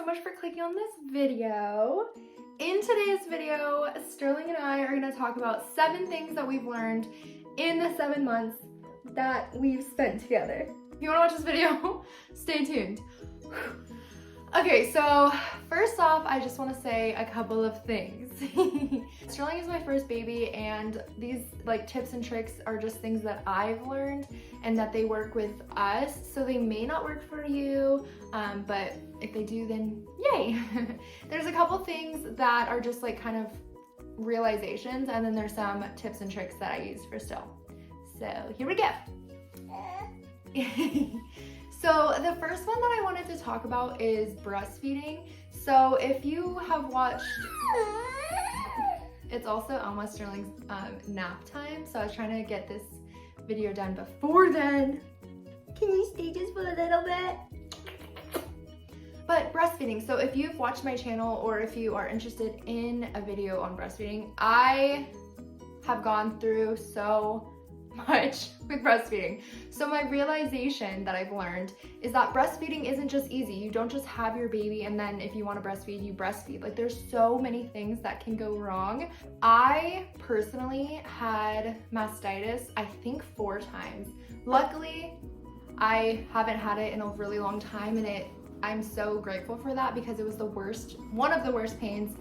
much for clicking on this video. In today's video, Sterling and I are gonna talk about 7 things that we've learned in the 7 months that we've spent together. If you wanna watch this video, stay tuned. Okay, so first off, I just wanna say a couple of things. Sterling is my first baby, and these tips and tricks are just things that I've learned and that they work with us. So they may not work for you, but if they do, then yay. There's a couple things that are just kind of realizations, and then there's some tips and tricks that I use for Still. So here we go. So the first one that I wanted to talk about is breastfeeding. So if you have watched, it's also almost Sterling's nap time. So I was trying to get this video done before then. Can you stay just for a little bit? But breastfeeding, so if you've watched my channel or if you are interested in a video on breastfeeding, I have gone through so much with breastfeeding. So my realization that I've learned is that breastfeeding isn't just easy. You don't just have your baby and then if you want to breastfeed, you breastfeed. There's so many things that can go wrong. I personally had mastitis, I think 4 times. Luckily, I haven't had it in a really long time, and I'm so grateful for that because it was one of the worst pains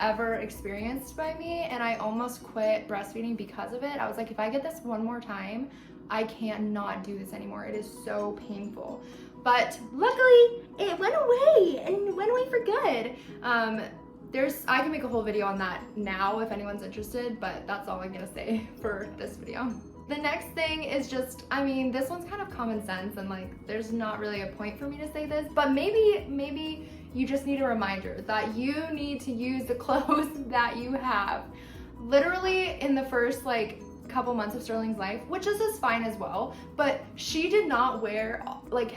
ever experienced by me, and I almost quit breastfeeding because of it. I was like, if I get this one more time, I cannot do this anymore. It is so painful. But luckily, it went away, and went away for good. I can make a whole video on that now if anyone's interested, but that's all I'm gonna say for this video. The next thing is just, this one's kind of common sense, and there's not really a point for me to say this, but maybe you just need a reminder that you need to use the clothes that you have. Literally in the first couple months of Sterling's life, which is fine as well, but she did not wear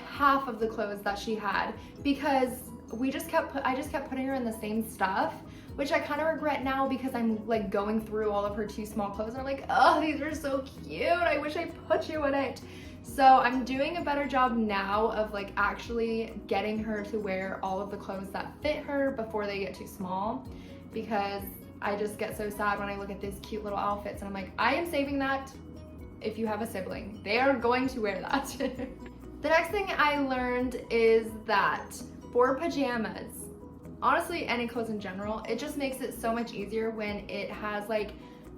half of the clothes that she had because I just kept putting her in the same stuff, which I kind of regret now because I'm going through all of her too small clothes and I'm like, oh, these are so cute. I wish I put you in it. So I'm doing a better job now of actually getting her to wear all of the clothes that fit her before they get too small, because I just get so sad when I look at these cute little outfits and I'm like, I am saving that if you have a sibling. They are going to wear that. The next thing I learned is that for pajamas, honestly any clothes in general, it just makes it so much easier when it has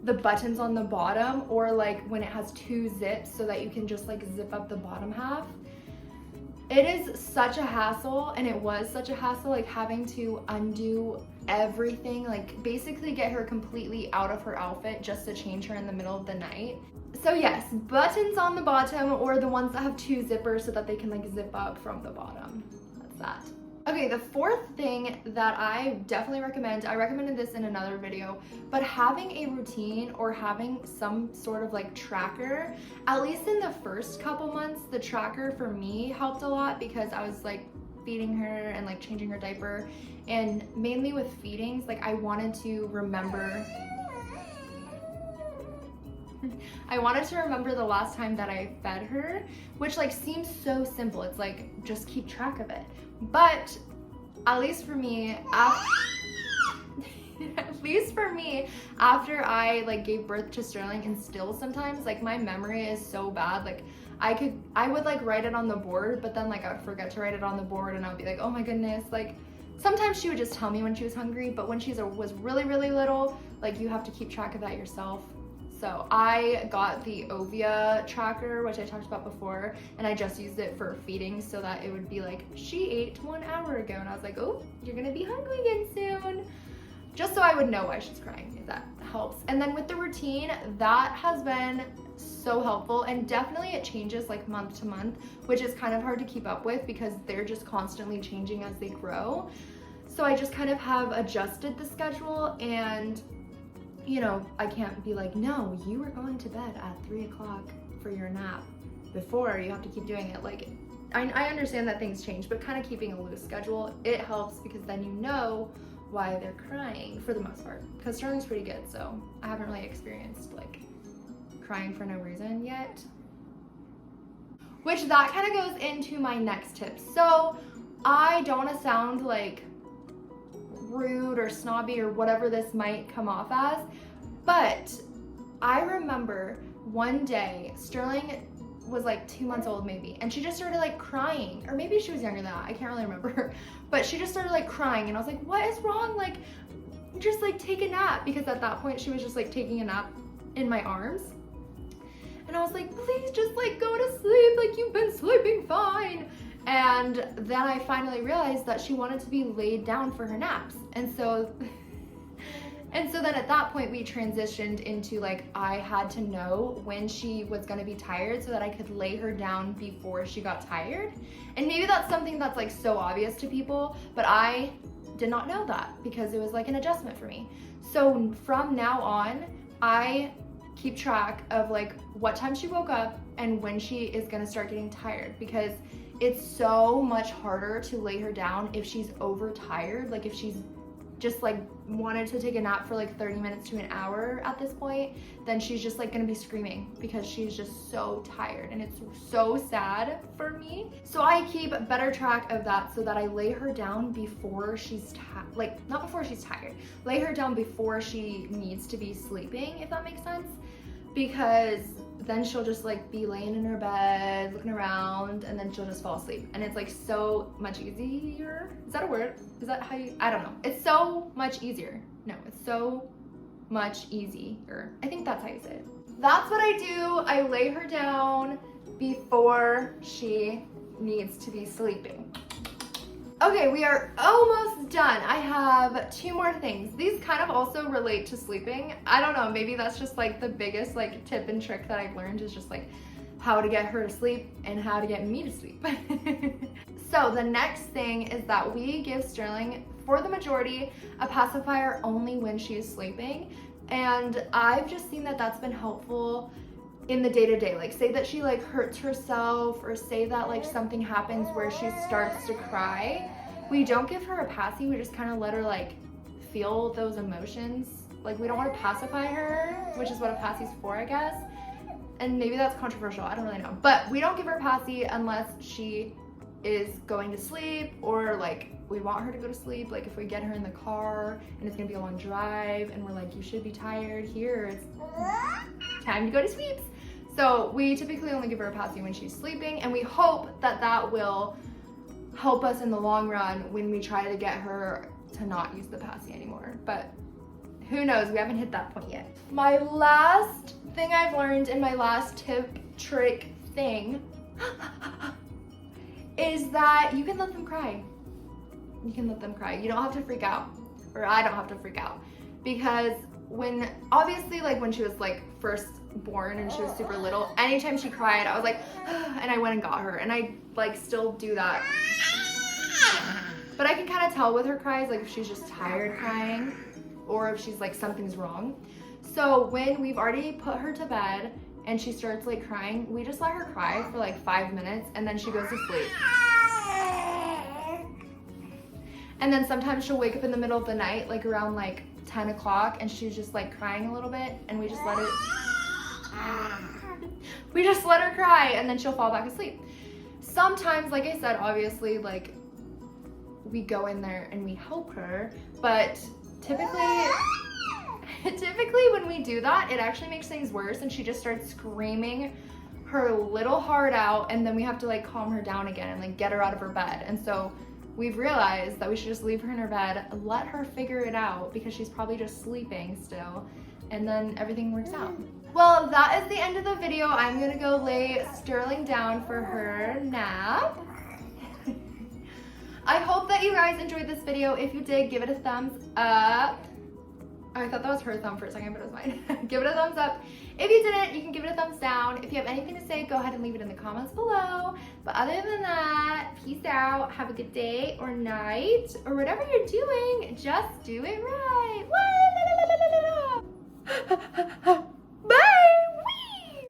the buttons on the bottom, or when it has 2 zips so that you can just zip up the bottom half. It is such a hassle, and it was such a hassle having to undo everything, basically get her completely out of her outfit just to change her in the middle of the night. So yes, buttons on the bottom, or the ones that have 2 zippers so that they can zip up from the bottom. That's that. Okay, the 4th thing that I definitely recommend, I recommended this in another video, but having a routine or having some sort of tracker, at least in the first couple months, the tracker for me helped a lot because I was feeding her and changing her diaper, and mainly with feedings, I wanted to remember the last time that I fed her, which seems so simple. It's just keep track of it. But at least for me, after I gave birth to Sterling, and still sometimes my memory is so bad. I would write it on the board, but then I would forget to write it on the board, and I would be like, oh my goodness. Sometimes she would just tell me when she was hungry, but when she was really, really little, you have to keep track of that yourself. So I got the Ovia tracker, which I talked about before, and I just used it for feeding so that it would be she ate 1 hour ago, and I was like, oh, you're gonna be hungry again soon. Just so I would know why she's crying, if that helps. And then with the routine, that has been so helpful, and definitely it changes month to month, which is kind of hard to keep up with because they're just constantly changing as they grow. So I just kind of have adjusted the schedule, and I can't be no, you are going to bed at 3 o'clock for your nap. Before, you have to keep doing it. I understand that things change, but kind of keeping a loose schedule, it helps because then you know why they're crying for the most part. Because Sterling's pretty good, so I haven't really experienced crying for no reason yet. Which that kind of goes into my next tip. So I don't want to sound like rude or snobby or whatever this might come off as, but I remember one day Sterling was like 2 months old maybe, and she just started like crying, or maybe she was younger than that, I can't really remember, but she just started like crying, and I was like, what is wrong? Like, just like take a nap, because at that point she was just like taking a nap in my arms. And I was like, please just like go to sleep, like you've been sleeping fine. And then I finally realized that she wanted to be laid down for her naps. And so then at that point we transitioned into like, I had to know when she was gonna be tired so that I could lay her down before she got tired. And maybe that's something that's like so obvious to people, but I did not know that because it was like an adjustment for me. So from now on, I keep track of like what time she woke up and when she is gonna start getting tired, because it's so much harder to lay her down if she's overtired. Like if she's just like wanted to take a nap for like 30 minutes to an hour at this point, then she's just like gonna be screaming because she's just so tired, and it's so sad for me. So I keep better track of that so that I lay her down before she's like not before she's tired, lay her down before she needs to be sleeping, if that makes sense, because then she'll just like be laying in her bed looking around, and then she'll just fall asleep, and it's like so much easier. Is that a word? Is that how you, I don't know, it's so much easier. No, it's so much easier. I think that's how you say it. That's what I do. I lay her down before she needs to be sleeping. Okay, we are almost done. I have 2 more things. These kind of also relate to sleeping. I don't know, maybe that's just like the biggest like tip and trick that I've learned, is just like how to get her to sleep and how to get me to sleep. So the next thing is that we give Sterling, for the majority, a pacifier only when she is sleeping. And I've just seen that that's been helpful in the day-to-day. Like say that she like hurts herself, or say that like something happens where she starts to cry, we don't give her a passy, we just kind of let her like feel those emotions. Like we don't want to pacify her, which is what a passy's for, I guess. And maybe that's controversial, I don't really know, but we don't give her a passy unless she is going to sleep, or like we want her to go to sleep. Like if we get her in the car and it's gonna be a long drive and we're like, you should be tired, here, it's time to go to sleep. So we typically only give her a passy when she's sleeping, and we hope that that will help us in the long run when we try to get her to not use the passy anymore. But who knows, we haven't hit that point yet. My last thing I've learned in my last tip, trick thing is that you can let them cry. You can let them cry. You don't have to freak out, or I don't have to freak out, because when, obviously like when she was like first born and she was super little, anytime she cried, I was like, and I went and got her, and I like still do that. But I can kind of tell with her cries, like if she's just tired crying, or if she's like something's wrong. So when we've already put her to bed and she starts like crying, we just let her cry for like 5 minutes, and then she goes to sleep. And then sometimes she'll wake up in the middle of the night, like around like 10 o'clock, and she's just like crying a little bit, and we just let her cry, and then she'll fall back asleep. Sometimes, like I said, obviously like we go in there and we help her, but typically when we do that, it actually makes things worse, and she just starts screaming her little heart out, and then we have to like calm her down again and like get her out of her bed. And so we've realized that we should just leave her in her bed, let her figure it out, because she's probably just sleeping still, and then everything works out. Well, that is the end of the video. I'm gonna go lay Sterling down for her nap. I hope that you guys enjoyed this video. If you did, give it a thumbs up. Oh, I thought that was her thumb for a second, but it was mine. Give it a thumbs up. If you didn't, you can give it a thumbs down. If you have anything to say, go ahead and leave it in the comments below. But other than that, peace out. Have a good day or night, or whatever you're doing, just do it right.